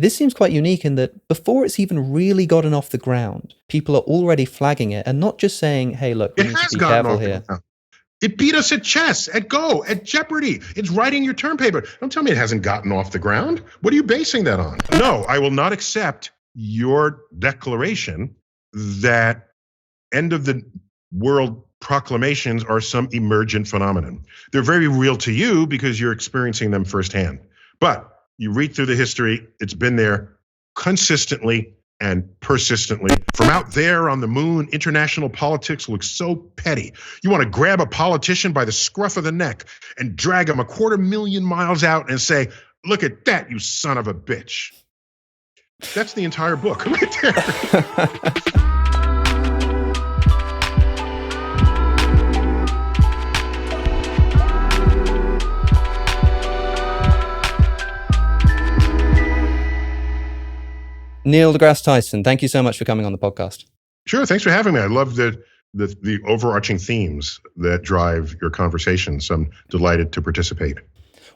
This seems quite unique in that before it's even really gotten off the ground, people are already flagging it and not just saying, hey, look, we It need to has be gotten careful off the here. ground. It beat us at chess, at Go, at Jeopardy. It's writing your term paper. Don't tell me it hasn't gotten off the ground. What are you basing that on? No, I will not accept your declaration that end of the world proclamations are some emergent phenomenon. They're very real to you because you're experiencing them firsthand. But you read through the history, it's been there consistently and persistently. From out there on the moon, international politics looks so petty. You want to grab a politician by the scruff of the neck and drag him 250,000 miles out and say, look at that, you son of a bitch. That's the entire book right there. Neil deGrasse Tyson, thank you so much for coming on the podcast. Sure, thanks for having me. I love the overarching themes that drive your conversation, so I'm delighted to participate.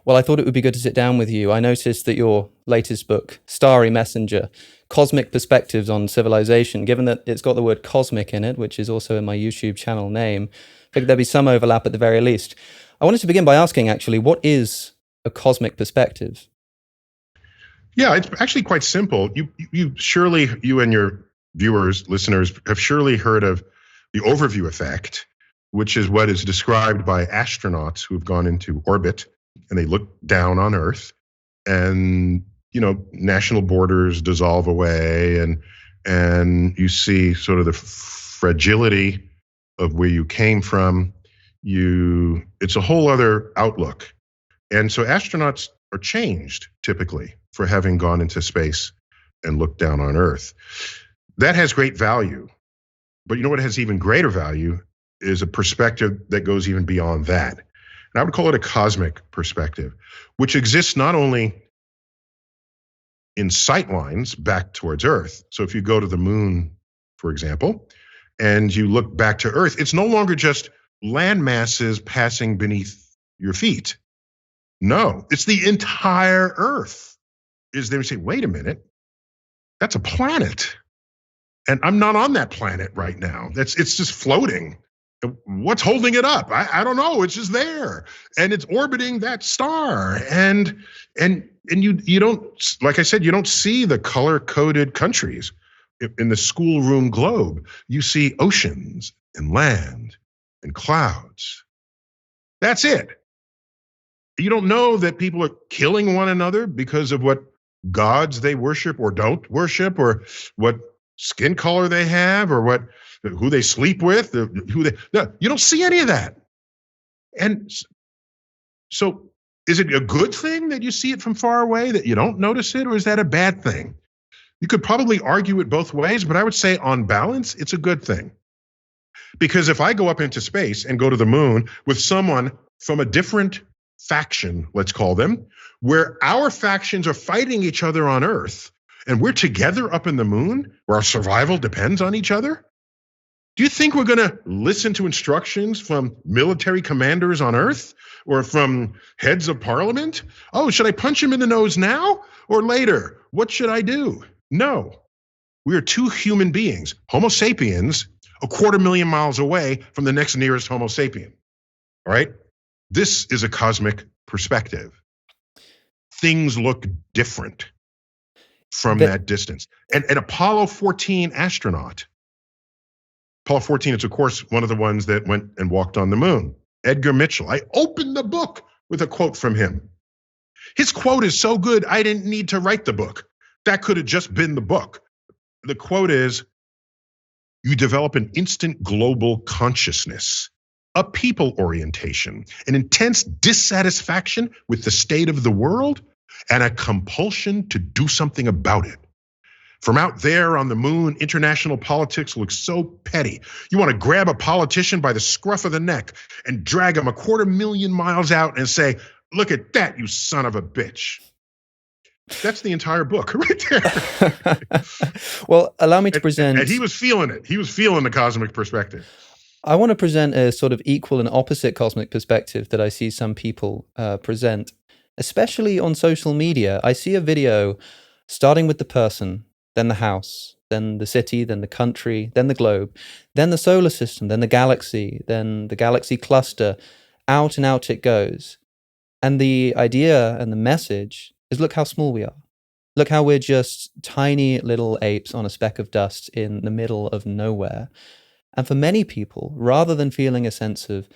Well, I thought it would be good to sit down with you. I noticed that your latest book, Starry Messenger, Cosmic Perspectives on Civilization, given that it's got the word cosmic in it, which is also in my YouTube channel name, I figured there'd be some overlap at the very least. I wanted to begin by asking, actually, what is a cosmic perspective? Yeah, it's actually quite simple. You and your viewers, listeners, have surely heard of the overview effect, which is what is described by astronauts who have gone into orbit and they look down on Earth, and national borders dissolve away, and you see sort of the fragility of where you came from. It's a whole other outlook, and so astronauts are changed typically for having gone into space and looked down on Earth. That has great value. But you know what has even greater value is a perspective that goes even beyond that. And I would call it a cosmic perspective, which exists not only in sight lines back towards Earth. So if you go to the moon, for example, and you look back to Earth, it's no longer just land masses passing beneath your feet. No, it's the entire Earth. Is they say, wait a minute, that's a planet. And I'm not on that planet right now. It's just floating. What's holding it up? I don't know. It's just there. And it's orbiting that star. And you don't, like I said, you don't see the color-coded countries in the schoolroom globe. You see oceans and land and clouds. That's it. You don't know that people are killing one another because of what gods they worship or don't worship, or what skin color they have, or who they sleep with, no, you don't see any of that. And so is it a good thing that you see it from far away, that you don't notice it, or is that a bad thing? You could probably argue it both ways, but I would say on balance, it's a good thing. Because if I go up into space and go to the moon with someone from a different faction, let's call them, where our factions are fighting each other on Earth, and we're together up in the moon, where our survival depends on each other, do you think we're going to listen to instructions from military commanders on Earth or from heads of parliament? Oh, should I punch him in the nose now or later? What should I do? No. We are two human beings, Homo sapiens, 250,000 miles away from the next nearest Homo sapien. All right? This is a cosmic perspective. Things look different from that distance. And an Apollo 14 astronaut, Apollo 14 is, of course, one of the ones that went and walked on the moon, Edgar Mitchell. I opened the book with a quote from him. His quote is so good, I didn't need to write the book. That could have just been the book. The quote is, you develop an instant global consciousness, a people orientation, an intense dissatisfaction with the state of the world, and a compulsion to do something about it. From out there on the moon, international politics looks so petty. You want to grab a politician by the scruff of the neck and drag him 250,000 miles out and say, look at that, you son of a bitch. That's the entire book right there. Well, allow me to present... And he was feeling it. He was feeling the cosmic perspective. I want to present a sort of equal and opposite cosmic perspective that I see some people present, especially on social media. I see a video starting with the person, then the house, then the city, then the country, then the globe, then the solar system, then the galaxy, then the galaxy cluster. Out and out it goes. And the idea and the message is, look how small we are. Look how we're just tiny little apes on a speck of dust in the middle of nowhere. And for many people, rather than feeling a sense of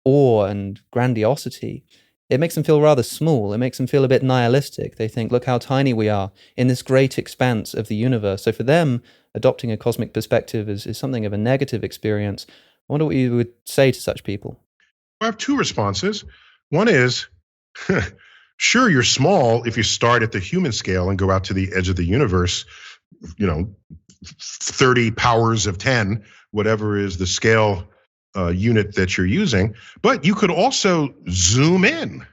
awe and grandiosity, it makes them feel rather small. It makes them feel a bit nihilistic. They think, look how tiny we are in this great expanse of the universe. So for them, adopting a cosmic perspective is something of a negative experience. I wonder what you would say to such people. I have two responses. One is, sure, you're small if you start at the human scale and go out to the edge of the universe, 30 powers of 10, whatever is the scale unit that you're using. But you could also zoom in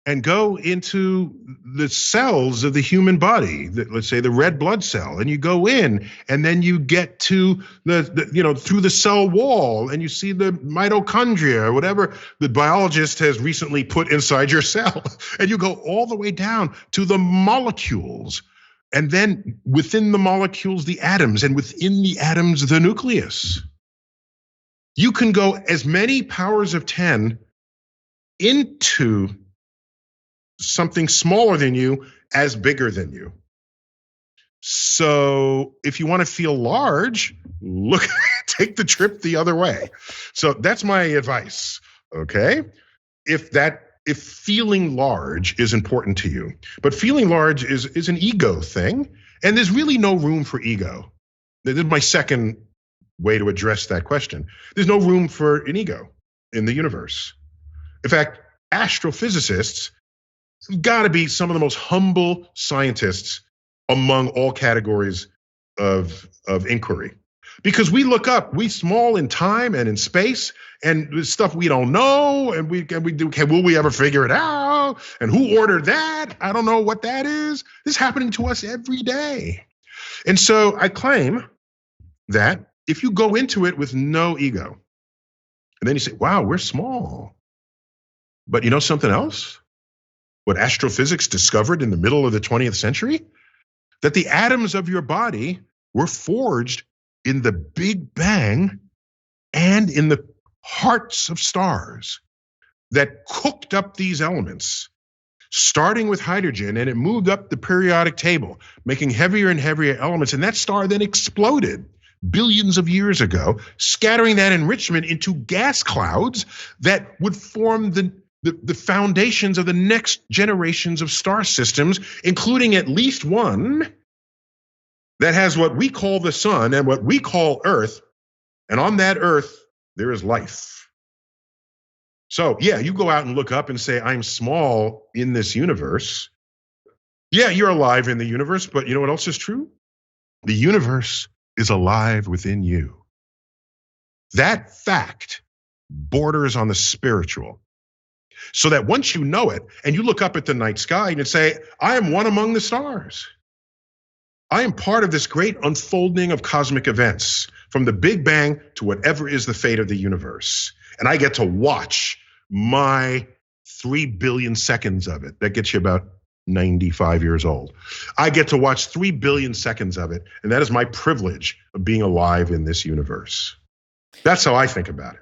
and go into the cells of the human body, let's say the red blood cell, and you go in, and then you get to the through the cell wall, and you see the mitochondria, or whatever the biologist has recently put inside your cell, and you go all the way down to the molecules, and then within the molecules, the atoms, and within the atoms, the nucleus. You can go as many powers of 10 into something smaller than you as bigger than you. So if you want to feel large, take the trip the other way. So that's my advice, okay? If feeling large is important to you, but feeling large is an ego thing, and there's really no room for ego. This is my second way to address that question. There's no room for an ego in the universe. In fact, astrophysicists got to be some of the most humble scientists among all categories of inquiry. Because we look up, we small in time and in space, and stuff we don't know, and we do, will we ever figure it out? And who ordered that? I don't know what that is. This is happening to us every day. And so I claim that if you go into it with no ego, and then you say, wow, we're small. But you know something else? What astrophysics discovered in the middle of the 20th century? That the atoms of your body were forged in the Big Bang and in the hearts of stars that cooked up these elements, starting with hydrogen, and it moved up the periodic table, making heavier and heavier elements. And that star then exploded billions of years ago, scattering that enrichment into gas clouds that would form the foundations of the next generations of star systems, including at least one that has what we call the sun and what we call Earth. And on that Earth, there is life. So yeah, you go out and look up and say, I'm small in this universe. Yeah, you're alive in the universe, but you know what else is true? The universe is alive within you. That fact borders on the spiritual. So that once you know it, and you look up at the night sky and say, I am one among the stars. I am part of this great unfolding of cosmic events, from the Big Bang to whatever is the fate of the universe. And I get to watch my 3 billion seconds of it. That gets you about 95 years old. I get to watch 3 billion seconds of it, and that is my privilege of being alive in this universe. That's how I think about it.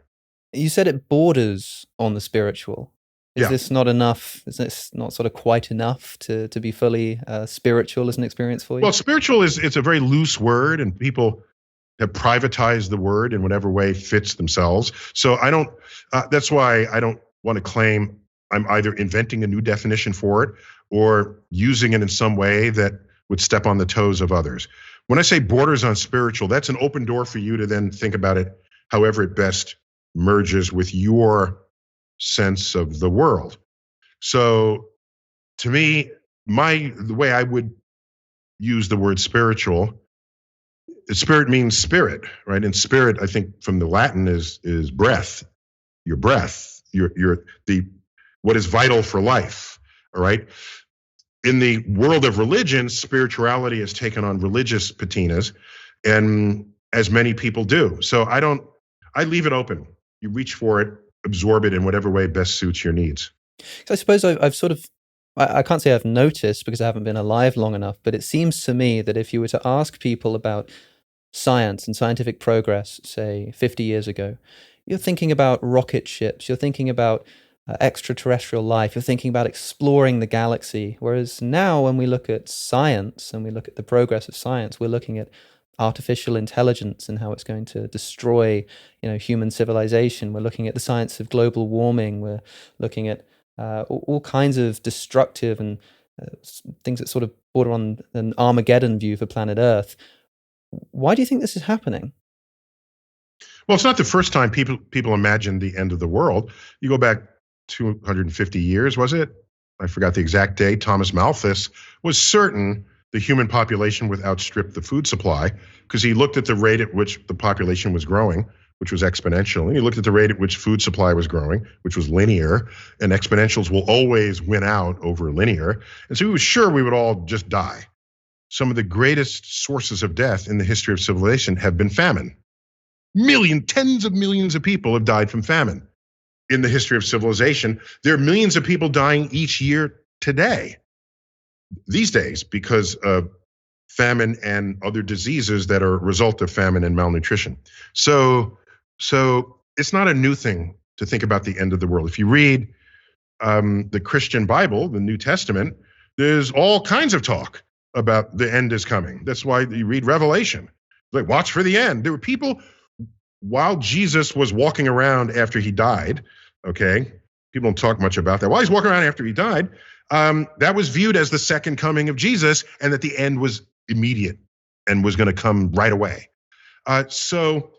You said it borders on the spiritual. Is this not enough? Is this not sort of quite enough to be fully spiritual as an experience for you? Well, spiritual it's a very loose word, and people have privatized the word in whatever way fits themselves. So I don't. That's why I don't want to claim I'm either inventing a new definition for it or using it in some way that would step on the toes of others. When I say borders on spiritual, that's an open door for you to then think about it however it best merges with your sense of the world. So to me, the way I would use the word spiritual, spirit means spirit, right? And spirit, I think from the Latin is breath, your breath, your what is vital for life, all right? In the world of religion, spirituality has taken on religious patinas, and as many people do. So I leave it open. You reach for it, absorb it in whatever way best suits your needs. So I suppose I've sort of I can't say I've noticed because I haven't been alive long enough, but it seems to me that if you were to ask people about science and scientific progress, say 50 years ago, you're thinking about rocket ships, you're thinking about extraterrestrial life, you're thinking about exploring the galaxy. Whereas now, when we look at science and we look at the progress of science, we're looking at artificial intelligence and how it's going to destroy, human civilization. We're looking at the science of global warming. We're looking at all kinds of destructive and things that sort of border on an Armageddon view for planet Earth. Why do you think this is happening? Well, it's not the first time people imagined the end of the world. You go back 250 years, was it? I forgot the exact date. Thomas Malthus was certain the human population would outstrip the food supply because he looked at the rate at which the population was growing, which was exponential. And he looked at the rate at which food supply was growing, which was linear, and exponentials will always win out over linear. And so he was sure we would all just die. Some of the greatest sources of death in the history of civilization have been famine. Tens of millions of people have died from famine in the history of civilization. There are millions of people dying each year today, these days, because of famine and other diseases that are a result of famine and malnutrition. So it's not a new thing to think about the end of the world. If you read the Christian Bible, the New Testament, there's all kinds of talk about the end is coming. That's why you read Revelation. Like, watch for the end. There were people, while Jesus was walking around after he died, okay, people don't talk much about that. While he's walking around after he died, that was viewed as the second coming of Jesus, and that the end was immediate and was going to come right away. So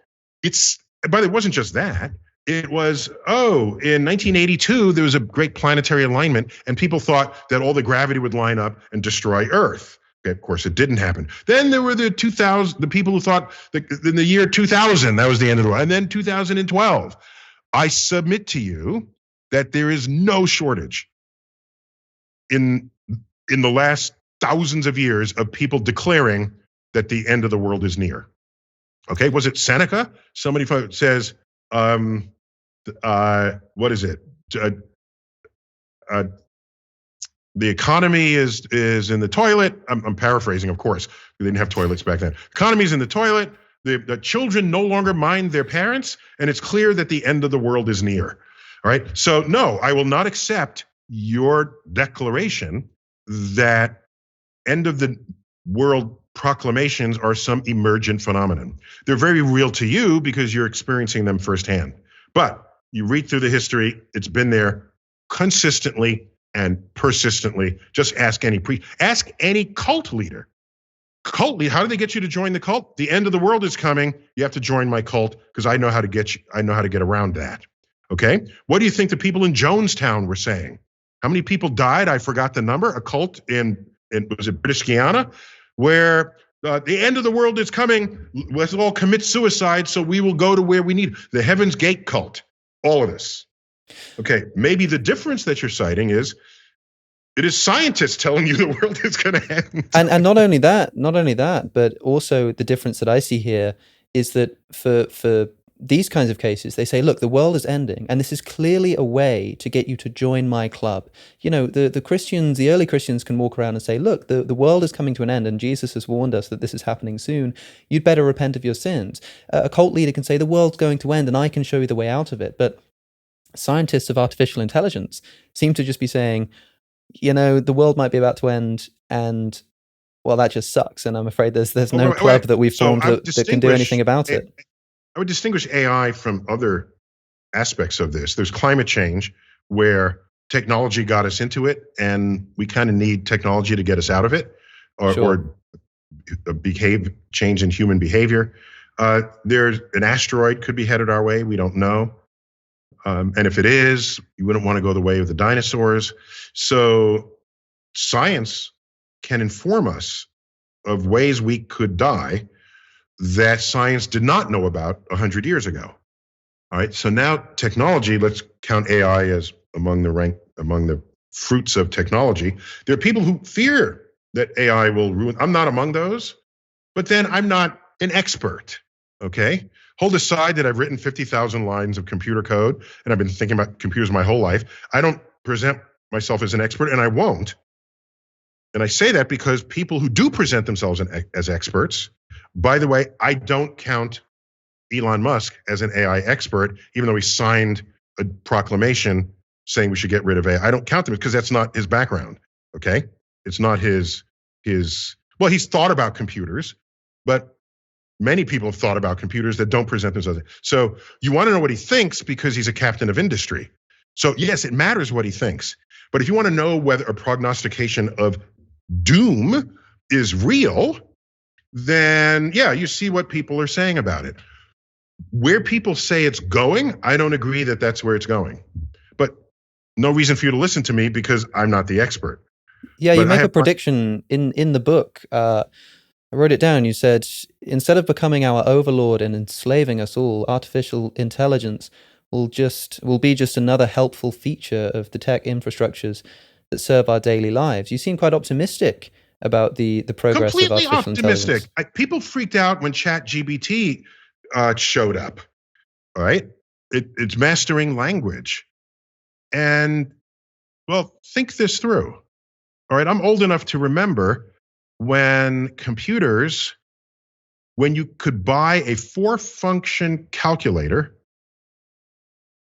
but it wasn't just that. It was, in 1982, there was a great planetary alignment, and people thought that all the gravity would line up and destroy Earth. Okay, of course, it didn't happen. Then there were the people who thought that in the year 2000, that was the end of the world. And then 2012. I submit to you that there is no shortage in the last thousands of years of people declaring that the end of the world is near. Okay, was it Seneca? Somebody says, what is it? The economy is in the toilet. I'm paraphrasing, of course. We didn't have toilets back then. Economy's in the toilet. The children no longer mind their parents, and it's clear that the end of the world is near. All right. So no, I will not accept your declaration that end of the world proclamations are some emergent phenomenon. They're very real to you because you're experiencing them firsthand. But you read through the history, it's been there consistently and persistently. Just ask any cult leader. How do they get you to join the cult? The end of the world is coming. You have to join my cult because I know how to get you. I know how to get around that. Okay. What do you think the people in Jonestown were saying? How many people died? I forgot the number. A cult in was it British Guiana, where the end of the world is coming. Let's all commit suicide so we will go to where we need. The Heaven's Gate cult. All of this. Okay, maybe the difference that you're citing is it is scientists telling you the world is going to end. And not only that, but also the difference that I see here is that for these kinds of cases, they say, look, the world is ending, and this is clearly a way to get you to join my club. The Christians, the early Christians can walk around and say, look, the world is coming to an end, and Jesus has warned us that this is happening soon. You'd better repent of your sins. A cult leader can say, the world's going to end, and I can show you the way out of it. But scientists of artificial intelligence seem to just be saying, the world might be about to end, and well, that just sucks. And I'm afraid there's no club that we've formed that can do anything about it. I would distinguish AI from other aspects of this. There's climate change, where technology got us into it, and we kind of need technology to get us out of it, or change in human behavior. There's an asteroid could be headed our way. We don't know. And if it is, you wouldn't want to go the way of the dinosaurs. So science can inform us of ways we could die that science did not know about 100 years ago. All right. So now technology, let's count AI as among the fruits of technology. There are people who fear that AI will ruin. I'm not among those, but then I'm not an expert. Okay. Hold aside that I've written 50,000 lines of computer code and I've been thinking about computers my whole life. I don't present myself as an expert, and I won't. And I say that because people who do present themselves as experts, by the way, I don't count Elon Musk as an AI expert, even though he signed a proclamation saying we should get rid of AI. I don't count them because that's not his background, okay? It's not his, well, he's thought about computers, but many people have thought about computers that don't present themselves. So you want to know what he thinks because he's a captain of industry. So yes, it matters what he thinks. But if you want to know whether a prognostication of doom is real, then yeah, you see what people are saying about it. Where people say it's going, I don't agree that that's where it's going. But no reason for you to listen to me because I'm not the expert. Yeah, But you make a prediction in the book. I wrote it down. You said, instead of becoming our overlord and enslaving us all, artificial intelligence will be just another helpful feature of the tech infrastructures that serve our daily lives. You seem quite optimistic about the progress of artificial intelligence. People freaked out when ChatGPT showed up. All right, it's mastering language, and well, think this through. All right, I'm old enough to remember when you could buy a 4-function calculator.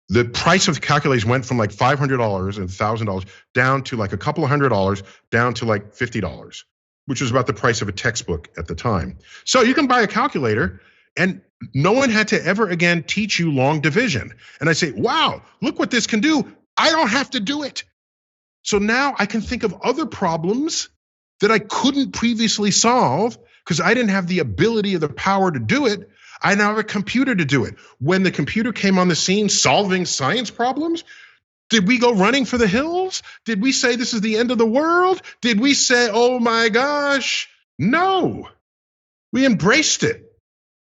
The price of the calculators went from like $500 and $1,000 down to like a couple of $100, down to like $50, which was about the price of a textbook at the time. So you can buy a calculator and no one had to ever again teach you long division. And I say, wow, look what this can do. I don't have to do it. So now I can think of other problems that I couldn't previously solve because I didn't have the ability or the power to do it. I now have a computer to do it. When the computer came on the scene solving science problems, did we go running for the hills? Did we say this is the end of the world? Did we say, oh my gosh? No, we embraced it.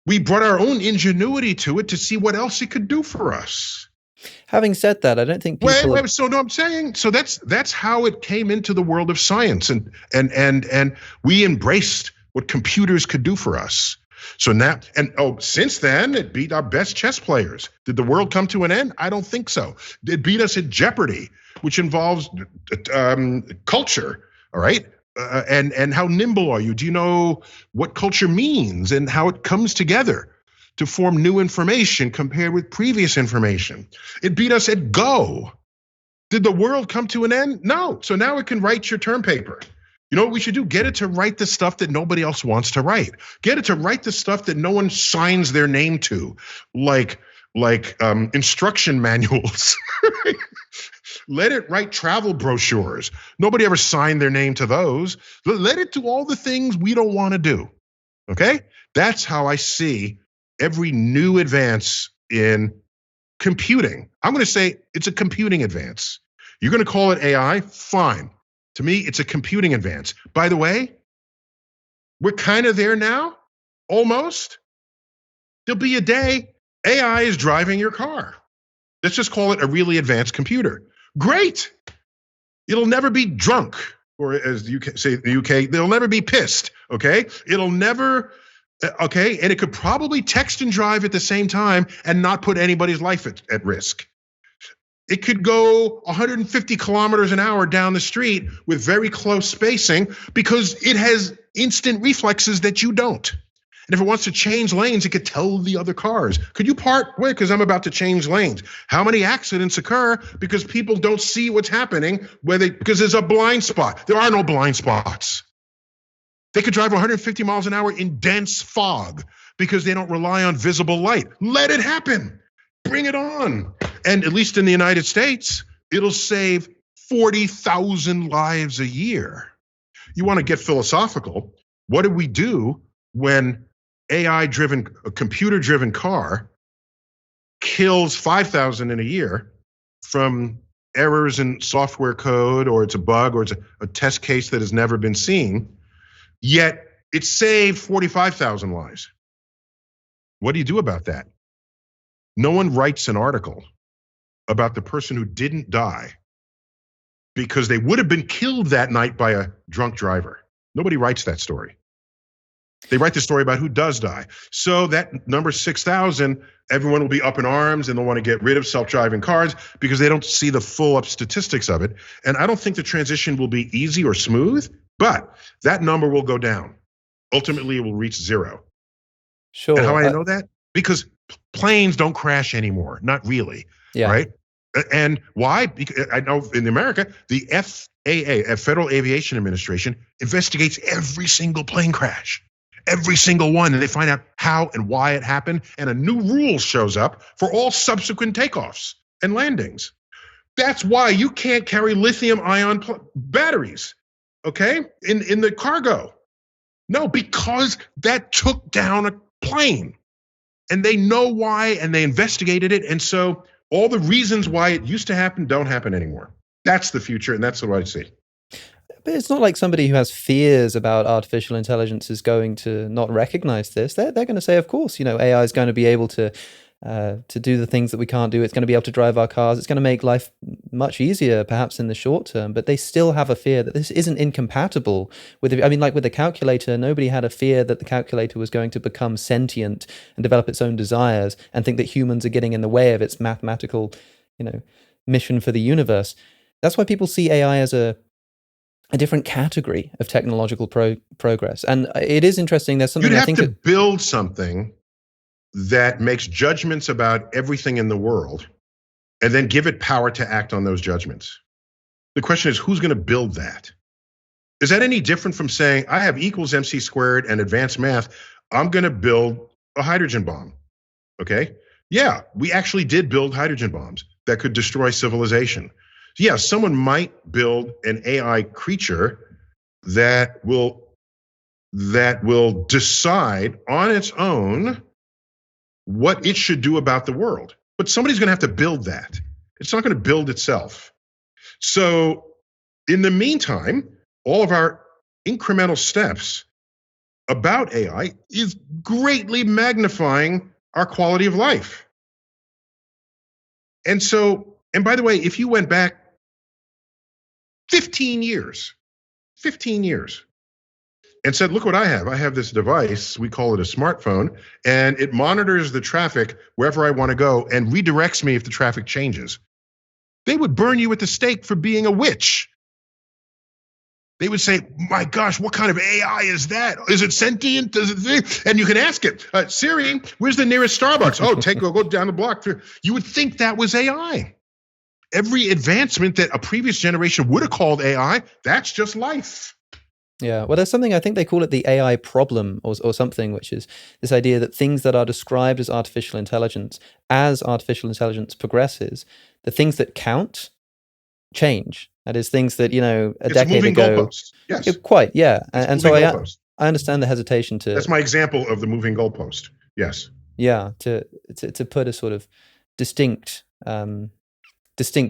We brought our own ingenuity to it to see what else it could do for us. Having said that, I don't think people. Wait. So no, I'm saying so. That's how it came into the world of science, and we embraced what computers could do for us. So now, since then, it beat our best chess players. Did the world come to an end? I don't think so. It beat us at Jeopardy, which involves culture. All right. And how nimble are you? Do you know what culture means and how it comes together to form new information compared with previous information? It beat us at Go. Did the world come to an end? No. So now it can write your term paper. You know what we should do? Get it to write the stuff that nobody else wants to write. Get it to write the stuff that no one signs their name to, like instruction manuals. Let it write travel brochures. Nobody ever signed their name to those. Let it do all the things we don't want to do. Okay? That's how I see every new advance in computing. I'm going to say it's a computing advance. You're going to call it AI? Fine. To me, it's a computing advance. By the way, we're kind of there now, almost. There'll be a day AI is driving your car. Let's just call it a really advanced computer. Great. It'll never be drunk, or as you say in the UK, they'll never be pissed, okay? It'll never, okay? And it could probably text and drive at the same time and not put anybody's life at risk. It could go 150 kilometers an hour down the street with very close spacing because it has instant reflexes that you don't. And if it wants to change lanes, it could tell the other cars, could you part? Wait, because I'm about to change lanes. How many accidents occur because people don't see what's happening because there's a blind spot? There are no blind spots. They could drive 150 miles an hour in dense fog because they don't rely on visible light. Let it happen. Bring it on. And at least in the United States, it'll save 40,000 lives a year. You want to get philosophical. What do we do when a computer-driven car kills 5,000 in a year from errors in software code, or it's a bug, or it's a test case that has never been seen, yet it saved 45,000 lives? What do you do about that? No one writes an article about the person who didn't die because they would have been killed that night by a drunk driver. Nobody writes that story. They write the story about who does die. So that number 6,000, everyone will be up in arms and they'll want to get rid of self-driving cars because they don't see the full up statistics of it. And I don't think the transition will be easy or smooth, but that number will go down. Ultimately, it will reach zero. Sure. And how I know that? Because planes don't crash anymore. Not really, right? And why? Because I know in America, the FAA, Federal Aviation Administration, investigates every single plane crash. Every single one, and they find out how and why it happened, and a new rule shows up for all subsequent takeoffs and landings. That's why you can't carry lithium-ion batteries, okay, in the cargo. No, because that took down a plane, and they know why, and they investigated it, and so all the reasons why it used to happen don't happen anymore. That's the future, and that's what I see. But it's not like somebody who has fears about artificial intelligence is going to not recognize this. They're going to say, of course, AI is going to be able to do the things that we can't do. It's going to be able to drive our cars. It's going to make life much easier, perhaps in the short term. But they still have a fear that this isn't incompatible with. Like with the calculator, nobody had a fear that the calculator was going to become sentient and develop its own desires and think that humans are getting in the way of its mathematical, mission for the universe. That's why people see AI as a different category of technological progress. And it is interesting. There's something You'd I have think to build something that makes judgments about everything in the world and then give it power to act on those judgments. The question is, who's going to build that? Is that any different from saying, I have equals MC squared and advanced math, I'm going to build a hydrogen bomb, okay? Yeah, we actually did build hydrogen bombs that could destroy civilization. Yeah, someone might build an AI creature that will decide on its own what it should do about the world. But somebody's going to have to build that. It's not going to build itself. So in the meantime, all of our incremental steps about AI is greatly magnifying our quality of life. And by the way, if you went back 15 years, and said, look what I have. I have this device, we call it a smartphone, and it monitors the traffic wherever I want to go and redirects me if the traffic changes. They would burn you at the stake for being a witch. They would say, my gosh, what kind of AI is that? Is it sentient? And you can ask it, Siri, where's the nearest Starbucks? Oh, go down the block. You would think that was AI. Every advancement that a previous generation would have called AI, that's just life. Yeah, well, there's something, I think they call it the AI problem or something, which is this idea that things that are described as artificial intelligence, as artificial intelligence progresses, the things that count change. That is, things that, a decade ago. Yes. Quite, yeah. And so I understand the hesitation to. That's my example of the moving goalpost. Yes. Yeah, to put a sort of distinct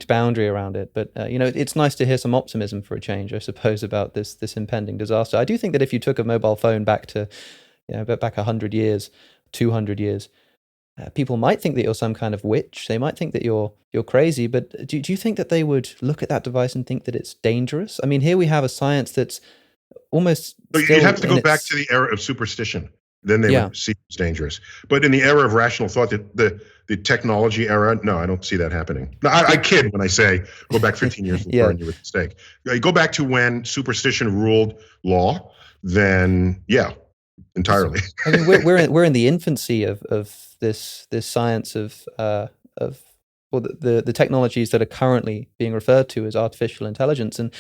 boundary around it. But, it's nice to hear some optimism for a change, I suppose, about this impending disaster. I do think that if you took a mobile phone back to, back 100 years, 200 years, people might think that you're some kind of witch. They might think that you're crazy. But do you think that they would look at that device and think that it's dangerous? I mean, here we have a science that's almost. You have to go back to the era of superstition. Then they would see it's dangerous. But in the era of rational thought, the technology era, no, I don't see that happening. No, I kid when I say go back 15 years and burn you with a stake. You go back to when superstition ruled law, then entirely. I mean, we're in the infancy of this science of the technologies that are currently being referred to as artificial intelligence. And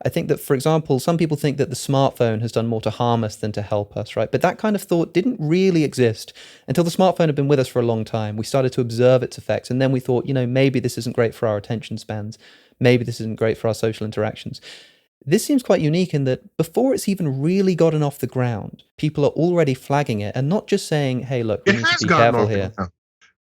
I think that, for example, some people think that the smartphone has done more to harm us than to help us, right? But that kind of thought didn't really exist until the smartphone had been with us for a long time. We started to observe its effects, and then we thought, maybe this isn't great for our attention spans. Maybe this isn't great for our social interactions. This seems quite unique in that before it's even really gotten off the ground, people are already flagging it and not just saying, hey, look, we need to be careful here.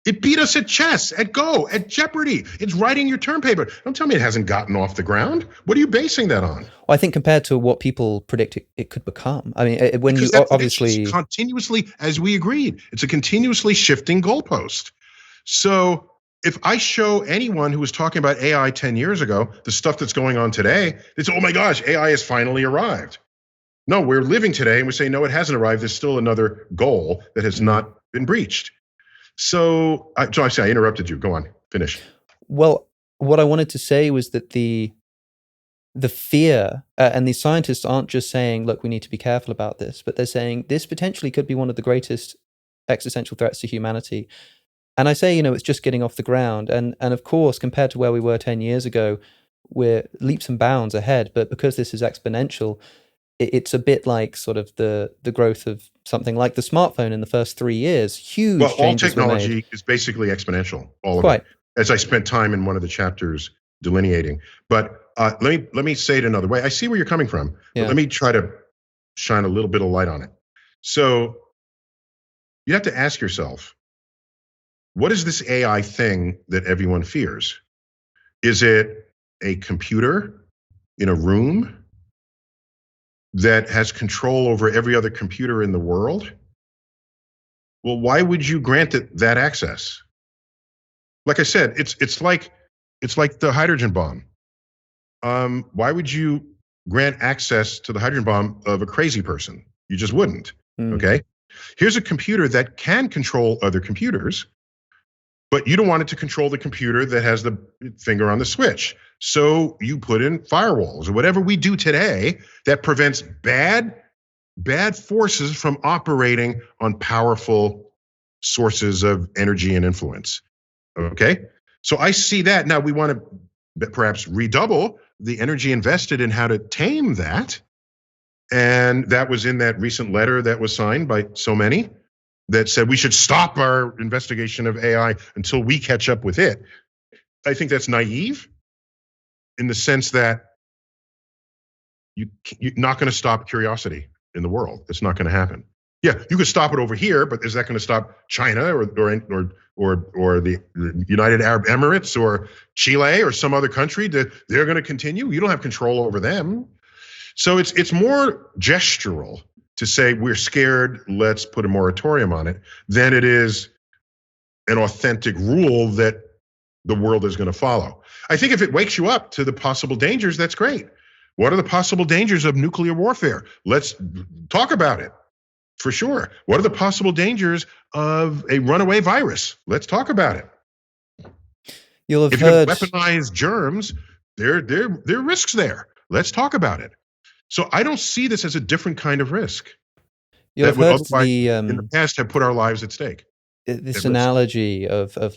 It beat us at chess, at Go, at Jeopardy. It's writing your term paper. Don't tell me it hasn't gotten off the ground. What are you basing that on? Well, I think compared to what people predict it could become. I mean, when because you obviously continuously, as we agreed, it's a continuously shifting goalpost. So if I show anyone who was talking about AI 10 years ago, the stuff that's going on today, it's, oh my gosh, AI has finally arrived. No, we're living today and we say, no, it hasn't arrived. There's still another goal that has not been breached. So I say I interrupted you. Go on, finish. Well, what I wanted to say was that the fear, and these scientists aren't just saying, look, we need to be careful about this, but they're saying this potentially could be one of the greatest existential threats to humanity. And I say, it's just getting off the ground. And of course, compared to where we were 10 years ago, we're leaps and bounds ahead. But because this is exponential, it's a bit like sort of the growth of something like the smartphone in the first 3 years. Huge Well, all changes were made. technology is basically exponential, all of Quite. it, as I spent time in one of the chapters delineating. But let me say it another way. I see where you're coming from, Yeah. but let me try to shine a little bit of light on it. So you have to ask yourself, what is this AI thing that everyone fears? Is it a computer in a room that has control over every other computer in the world? Well, why would you grant it that access? Like I said, it's like the hydrogen bomb. Why would you grant access to the hydrogen bomb of a crazy person? You just wouldn't. Okay. Here's a computer that can control other computers, but you don't want it to control the computer that has the finger on the switch. So you put in firewalls or whatever we do today that prevents bad forces from operating on powerful sources of energy and influence. Okay? So I see that. Now we want to perhaps redouble the energy invested in how to tame that. And that was in that recent letter that was signed by so many that said we should stop our investigation of AI until we catch up with it. I think that's naive in the sense that you're not going to stop curiosity in the world. It's not going to happen. Yeah, you could stop it over here, but is that going to stop China or the United Arab Emirates or Chile or some other country? That they're going to continue? You don't have control over them. So it's more gestural to say we're scared, let's put a moratorium on it, than it is an authentic rule that the world is going to follow. I think if it wakes you up to the possible dangers, that's great. What are the possible dangers of nuclear warfare? Let's talk about it, for sure. What are the possible dangers of a runaway virus? Let's talk about it. You'll have if heard... you have weaponized germs, there are risks there. Let's talk about it. So I don't see this as a different kind of risk. You'll have heard in the past have put our lives at stake. This analogy of the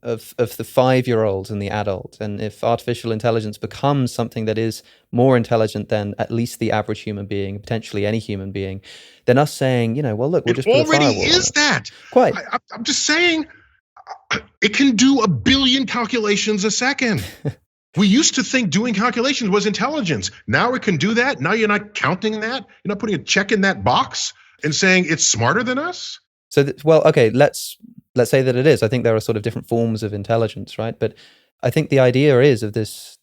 5-year-old and the adult, and if artificial intelligence becomes something that is more intelligent than at least the average human being, potentially any human being, then us saying, well, look, we'll just put a firewall on it. It already is that. Quite. I'm just saying, it can do 1 billion calculations a second. We used to think doing calculations was intelligence. Now it can do that. Now you're not counting that. You're not putting a check in that box and saying it's smarter than us. So, okay, let's say that it is. I think there are sort of different forms of intelligence, right? But I think the idea is of this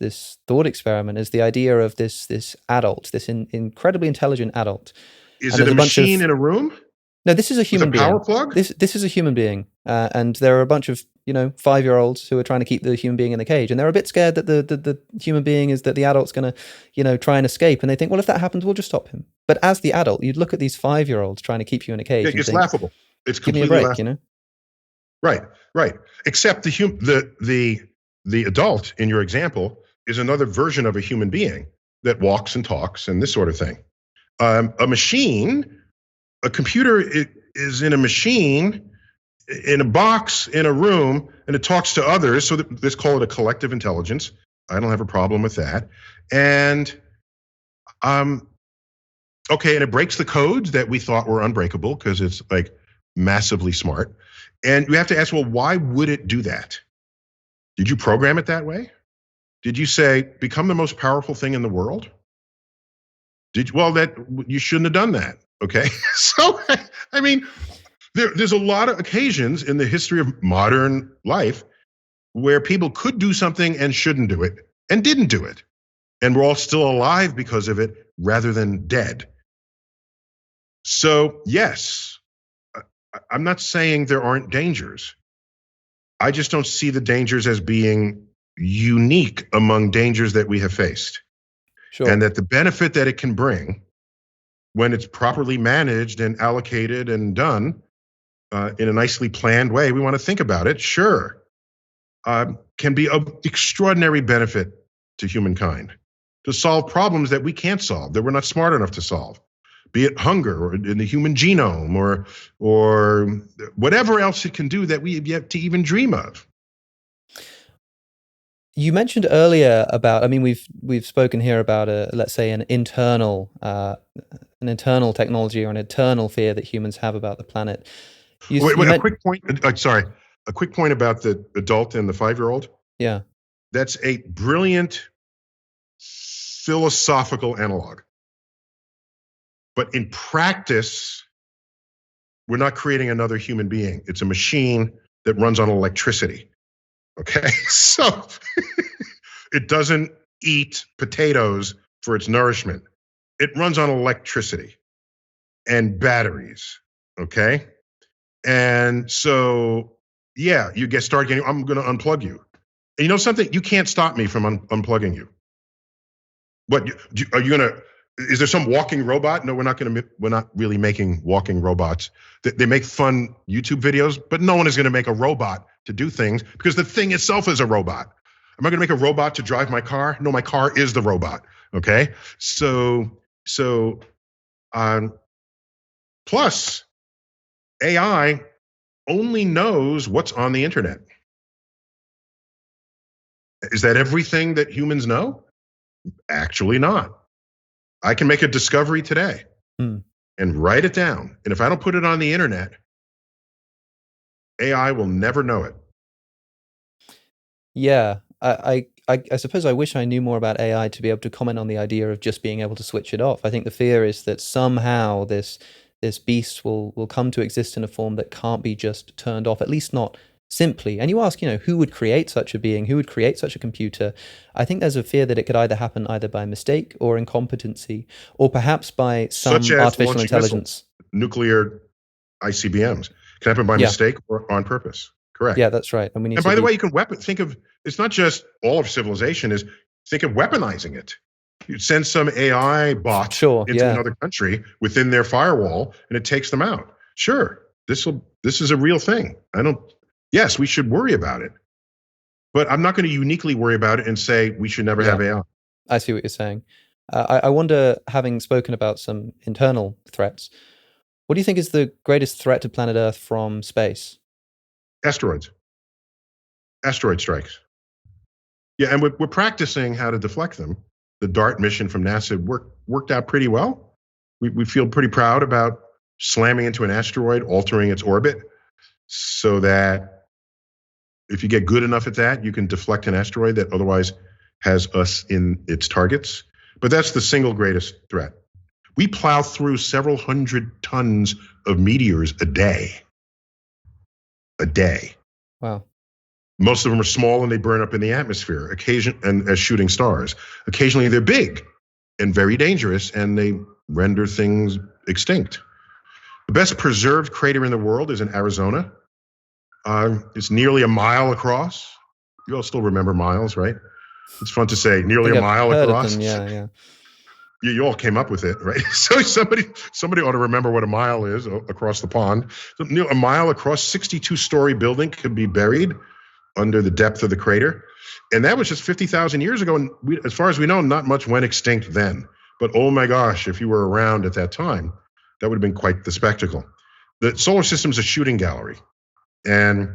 thought experiment is the idea of this adult, this incredibly intelligent adult. Is it a machine in a room? No, this is a human being. Power plug? This is a human being, and there are a bunch of 5-year-olds who are trying to keep the human being in the cage, and they're a bit scared that the human being is that the adult's going to try and escape, and they think, well, if that happens, we'll just stop him. But as the adult, you'd look at these 5-year-olds trying to keep you in a cage. It's laughable. It's completely give me a break, laughable. Right. Except the adult in your example is another version of a human being that walks and talks and this sort of thing. A machine. A computer is in a machine, in a box, in a room, and it talks to others. So let's call it a collective intelligence. I don't have a problem with that. And okay, and it breaks the codes that we thought were unbreakable because it's like massively smart. And you have to ask, well, why would it do that? Did you program it that way? Did you say, become the most powerful thing in the world? You shouldn't have done that. Okay, so I mean, there's a lot of occasions in the history of modern life where people could do something and shouldn't do it and didn't do it. And we're all still alive because of it rather than dead. So yes, I'm not saying there aren't dangers. I just don't see the dangers as being unique among dangers that we have faced. Sure. And that the benefit that it can bring when it's properly managed and allocated and done in a nicely planned way, we want to think about it, sure, can be of extraordinary benefit to humankind to solve problems that we can't solve, that we're not smart enough to solve, be it hunger or in the human genome or whatever else it can do that we have yet to even dream of. You mentioned earlier about, I mean, we've spoken here about let's say an internal technology or an internal fear that humans have about the planet. A quick point. A quick point about the adult and the 5-year-old. Yeah. That's a brilliant philosophical analog. But in practice, we're not creating another human being. It's a machine that runs on electricity. Okay, so it doesn't eat potatoes for its nourishment. It runs on electricity and batteries. Okay, and so yeah, you start getting. I'm going to unplug you. And you know something? You can't stop me from unplugging you. What are you going to? Is there some walking robot? No, we're not really making walking robots. They make fun YouTube videos, but no one is going to make a robot to do things because the thing itself is a robot. Am I going to make a robot to drive my car? No, my car is the robot. Okay, so plus AI only knows what's on the internet. Is that everything that humans know? Actually not. I can make a discovery today and write it down. And if I don't put it on the internet, AI will never know it. Yeah, I suppose I wish I knew more about AI to be able to comment on the idea of just being able to switch it off. I think the fear is that somehow this beast will come to exist in a form that can't be just turned off, at least not simply. And you ask, who would create such a being? Who would create such a computer? I think there's a fear that it could either happen either by mistake or incompetency, or perhaps by some artificial intelligence. Nuclear ICBMs can happen by mistake or on purpose. Correct. Yeah, that's right. And by the way, you can think of, it's not just all of civilization think of weaponizing it. You send some AI bot into another country within their firewall and it takes them out. Sure, this is a real thing. Yes, we should worry about it, but I'm not going to uniquely worry about it and say we should never have AI. I see what you're saying. I wonder, having spoken about some internal threats, what do you think is the greatest threat to planet Earth from space? Asteroid strikes. Yeah, and we're practicing how to deflect them. The DART mission from NASA worked out pretty well. We feel pretty proud about slamming into an asteroid, altering its orbit, so that if you get good enough at that, you can deflect an asteroid that otherwise has us in its targets. But that's the single greatest threat. We plow through several hundred tons of meteors a day. A day. Wow. Most of them are small and they burn up in the atmosphere, and as shooting stars. Occasionally they're big and very dangerous and they render things extinct. The best preserved crater in the world is in Arizona. It's nearly a mile across. You all still remember miles, right? It's fun to say nearly a mile across. Yeah. You all came up with it, right? So somebody ought to remember what a mile is across the pond. So, a mile across, 62-story building could be buried under the depth of the crater. And that was just 50,000 years ago. And as far as we know, not much went extinct then. But oh my gosh, if you were around at that time, that would have been quite the spectacle. The solar system's a shooting gallery. And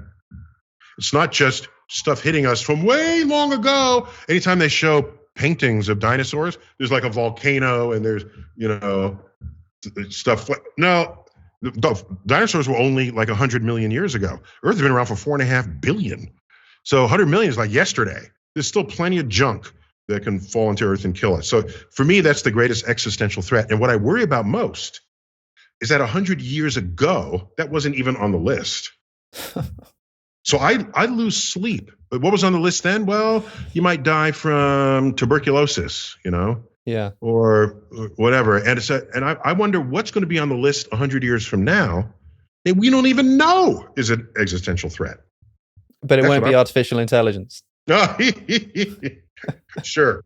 it's not just stuff hitting us from way long ago. Anytime they show paintings of dinosaurs, there's like a volcano and there's, stuff. No, the dinosaurs were only like 100 million years ago. Earth has been around for 4.5 billion. So 100 million is like yesterday. There's still plenty of junk that can fall into Earth and kill us. So for me, that's the greatest existential threat. And what I worry about most is that 100 years ago, that wasn't even on the list. So I lose sleep. But what was on the list then? Well, you might die from tuberculosis, Yeah. Or whatever. And I wonder what's going to be on the list 100 years from now that we don't even know is an existential threat. But it won't be artificial intelligence. No, sure.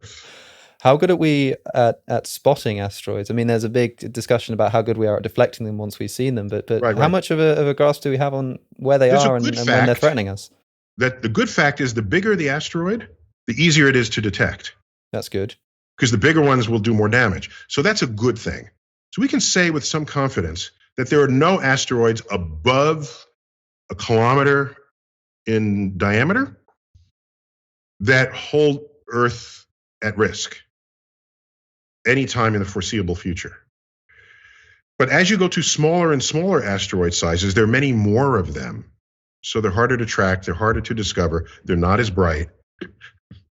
How good are we at spotting asteroids? I mean, there's a big discussion about how good we are at deflecting them once we've seen them, but Right, how right. much of a grasp do we have on where they There's a are good and when they're fact threatening us? that the good fact is the bigger the asteroid, the easier it is to detect, That's good. because the bigger ones will do more damage. So that's a good thing. So we can say with some confidence that there are no asteroids above a kilometer in diameter that hold Earth at risk anytime in the foreseeable future. But as you go to smaller and smaller asteroid sizes, there are many more of them. So they're harder to track, they're harder to discover, they're not as bright.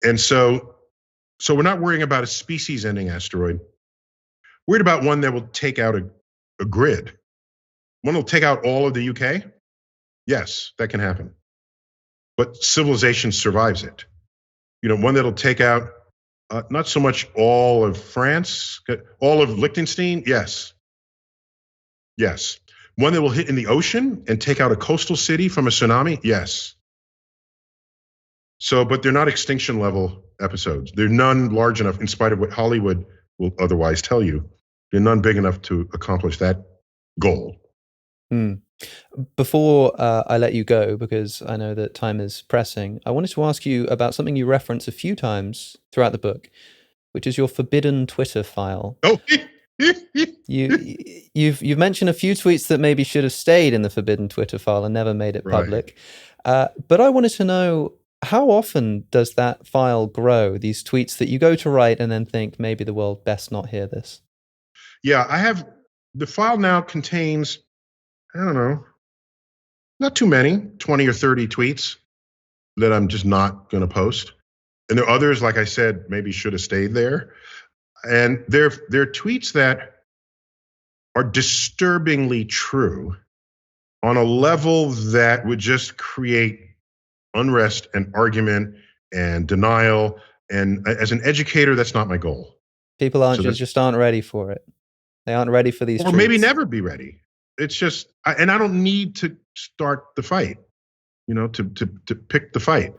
And so we're not worrying about a species-ending asteroid. We're worried about one that will take out a grid. One will take out all of the UK? Yes, that can happen. But civilization survives it. One that'll take out not so much all of France, all of Liechtenstein? Yes. Yes. One that will hit in the ocean and take out a coastal city from a tsunami? Yes. So, but they're not extinction level episodes. They're none large enough, in spite of what Hollywood will otherwise tell you. They're none big enough to accomplish that goal. Before I let you go, because I know that time is pressing, I wanted to ask you about something you reference a few times throughout the book, which is your forbidden Twitter file. Oh, You've mentioned a few tweets that maybe should have stayed in the forbidden Twitter file and never made it public. But I wanted to know, how often does that file grow, these tweets that you go to write and then think maybe the world best not hear this? Yeah, the file now contains, I don't know, not too many, 20 or 30 tweets that I'm just not going to post. And there are others, like I said, maybe should have stayed there. And they're tweets that are disturbingly true on a level that would just create unrest and argument and denial. And as an educator, that's not my goal. People just aren't ready for it. They aren't ready for these or truths. Maybe never be ready. It's just, and I don't need to start the fight, to pick the fight.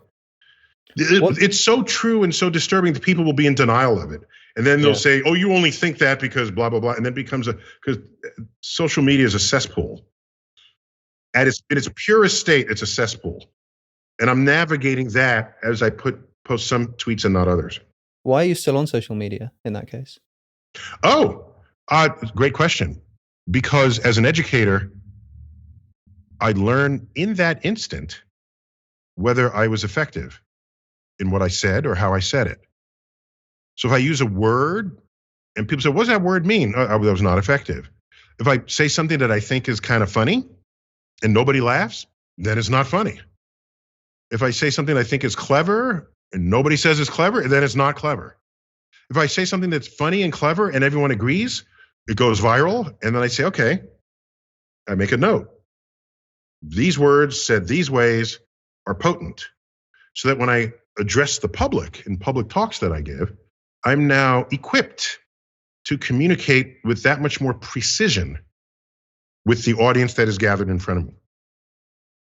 It's so true and so disturbing that people will be in denial of it. And then they'll say, oh, you only think that because blah, blah, blah. And then it becomes because social media is a cesspool. In its purest state, it's a cesspool. And I'm navigating that as I post some tweets and not others. Why are you still on social media in that case? Oh, great question. Because as an educator, I learned in that instant whether I was effective in what I said or how I said it. So if I use a word and people say, what does that word mean? That was not effective. If I say something that I think is kind of funny and nobody laughs, then it's not funny. If I say something I think is clever and nobody says it's clever, then it's not clever. If I say something that's funny and clever and everyone agrees, it goes viral. And then I say, okay, I make a note. These words said these ways are potent. So that when I address the public in public talks that I give, I'm now equipped to communicate with that much more precision with the audience that is gathered in front of me.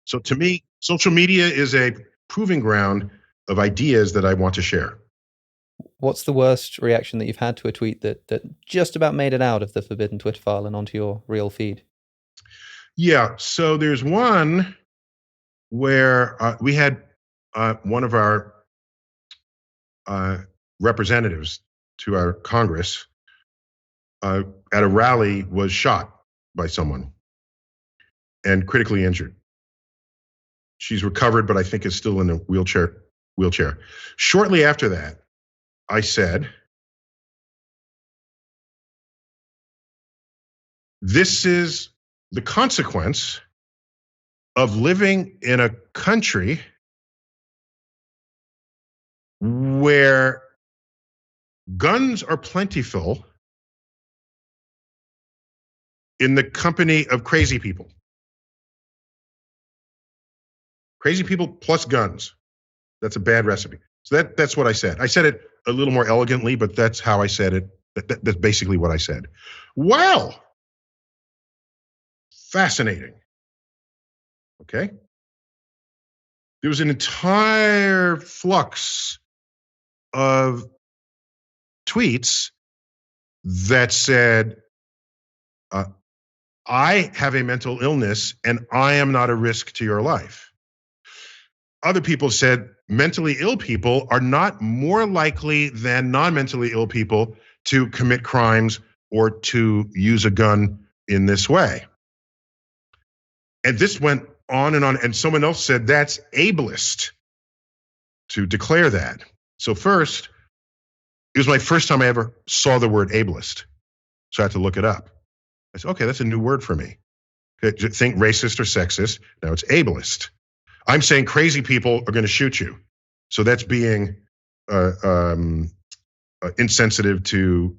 So to me, social media is a proving ground of ideas that I want to share. What's the worst reaction that you've had to a tweet that just about made it out of the forbidden Twitter file and onto your real feed? Yeah, so there's one where we had one of our representatives to our Congress at a rally was shot by someone and critically injured. She's recovered, but I think is still in a wheelchair. Shortly after that, I said, this is the consequence of living in a country where guns are plentiful in the company of crazy people. Crazy people plus guns. That's a bad recipe. So that's what I said. I said it a little more elegantly, but that's how I said it. That's basically what I said. Well, fascinating. Okay. There was an entire flux of tweets that said, I have a mental illness and I am not a risk to your life. Other people said mentally ill people are not more likely than non-mentally ill people to commit crimes or to use a gun in this way. And this went on. And someone else said that's ableist to declare that. So first, it was my first time I ever saw the word ableist. So I had to look it up. I said, okay, that's a new word for me. Think racist or sexist. Now it's ableist. I'm saying crazy people are going to shoot you. So that's being insensitive to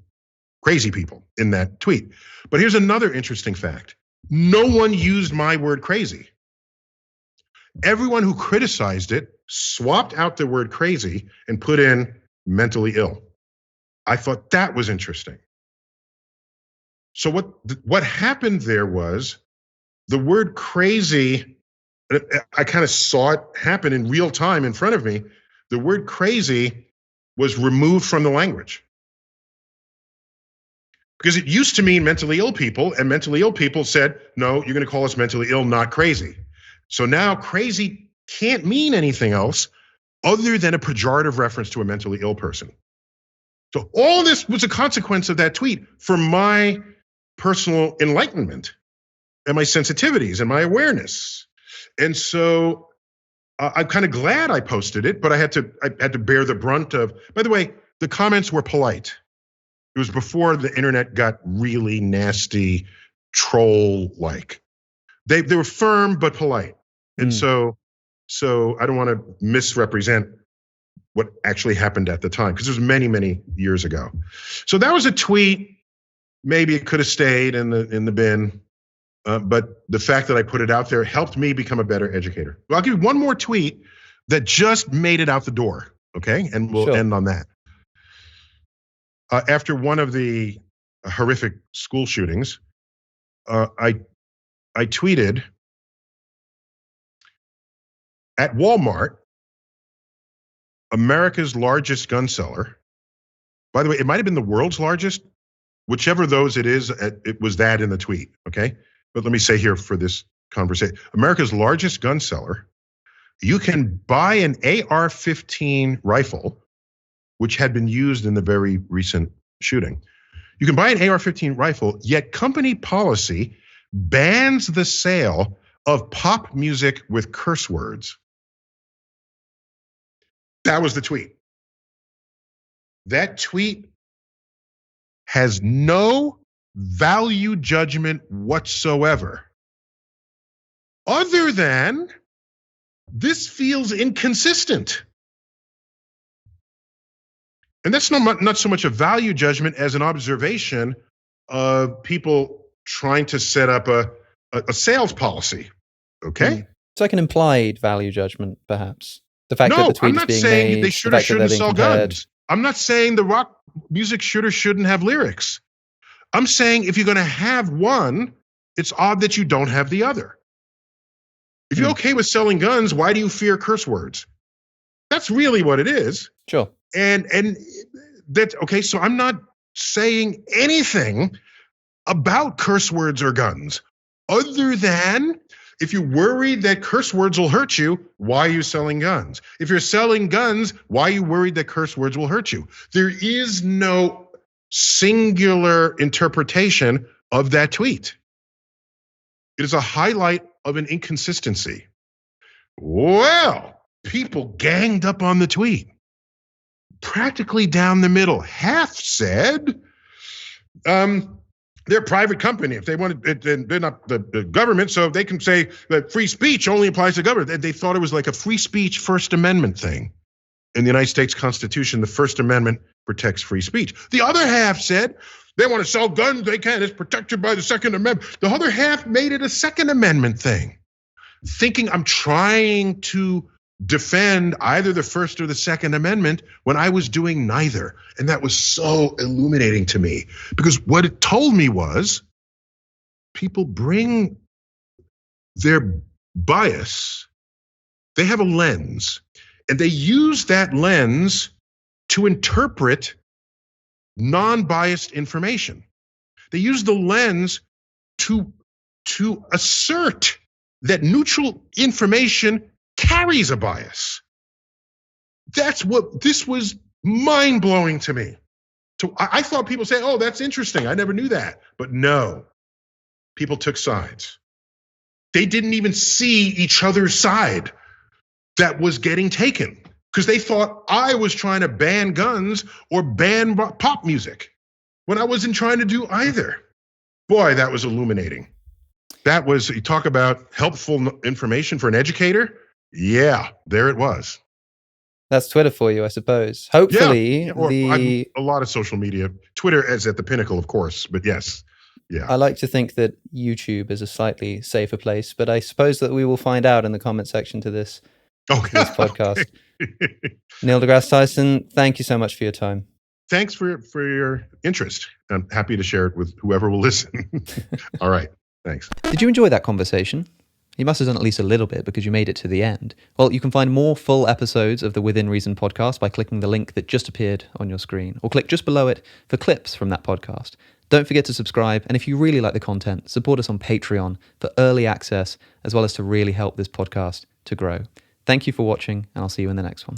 crazy people in that tweet. But here's another interesting fact. No one used my word crazy. Everyone who criticized it swapped out the word crazy and put in mentally ill. I thought that was interesting. So what happened there was the word crazy, I kind of saw it happen in real time in front of me. The word crazy was removed from the language. Because it used to mean mentally ill people, and mentally ill people said, no, you're going to call us mentally ill, not crazy. So now crazy can't mean anything else other than a pejorative reference to a mentally ill person. So all this was a consequence of that tweet for my personal enlightenment and my sensitivities and my awareness. And so I'm kind of glad I posted it, but I had to bear the brunt of, by the way, the comments were polite. It was before the internet got really nasty, troll-like. They were firm but polite. And so I don't want to misrepresent what actually happened at the time, because it was many, many years ago. So that was a tweet. Maybe it could have stayed in the bin, but the fact that I put it out there helped me become a better educator. Well, I'll give you one more tweet that just made it out the door, okay? And we'll end on that. After one of the horrific school shootings, I tweeted, at Walmart, America's largest gun seller. By the way, it might have been the world's largest. Whichever those it is, it was that in the tweet, okay? But let me say here for this conversation, America's largest gun seller, you can buy an AR-15 rifle, which had been used in the very recent shooting. You can buy an AR-15 rifle, yet company policy bans the sale of pop music with curse words. That was the tweet. That tweet has no value judgment whatsoever, other than this feels inconsistent. And that's not so much a value judgment as an observation of people trying to set up a sales policy, okay? It's like an implied value judgment, perhaps. The fact that the tweet is being made, I'm not saying they should or shouldn't sell guns. I'm not saying the rock music should or shouldn't have lyrics. I'm saying if you're going to have one, it's odd that you don't have the other. If you're okay with selling guns, why do you fear curse words? That's really what it is. Sure. And that's okay. So I'm not saying anything about curse words or guns, other than if you're worried that curse words will hurt you, why are you selling guns? If you're selling guns, why are you worried that curse words will hurt you? There is no singular interpretation of that tweet. It is a highlight of an inconsistency. Well, people ganged up on the tweet, practically down the middle. Half said, they're a private company. If they want to, they're not the government, so they can say that free speech only applies to government. They thought it was like a free speech First Amendment thing. In the United States Constitution, the First Amendment protects free speech. The other half said they want to sell guns, they can. It's protected by the Second Amendment. The other half made it a Second Amendment thing, thinking I'm trying to defend either the First or the Second Amendment when I was doing neither. And that was so illuminating to me, because what it told me was people bring their bias, they have a lens, and they use that lens to interpret non-biased information. They use the lens to assert that neutral information carries a bias. This was mind-blowing to me. So I thought people say, oh, that's interesting. I never knew that. But no, people took sides. They didn't even see each other's side that was getting taken because they thought I was trying to ban guns or ban pop music when I wasn't trying to do either. Boy, that was illuminating. You talk about helpful information for an educator. Yeah, there it was. That's Twitter for you, I suppose. Hopefully, a lot of social media. Twitter is at the pinnacle, of course, but yes. Yeah. I like to think that YouTube is a slightly safer place, but I suppose that we will find out in the comment section to this podcast. Neil deGrasse Tyson, thank you so much for your time. Thanks for your interest. I'm happy to share it with whoever will listen. All right. Thanks. Did you enjoy that conversation? You must have done at least a little bit because you made it to the end. Well, you can find more full episodes of the Within Reason podcast by clicking the link that just appeared on your screen, or click just below it for clips from that podcast. Don't forget to subscribe, and if you really like the content, support us on Patreon for early access, as well as to really help this podcast to grow. Thank you for watching, and I'll see you in the next one.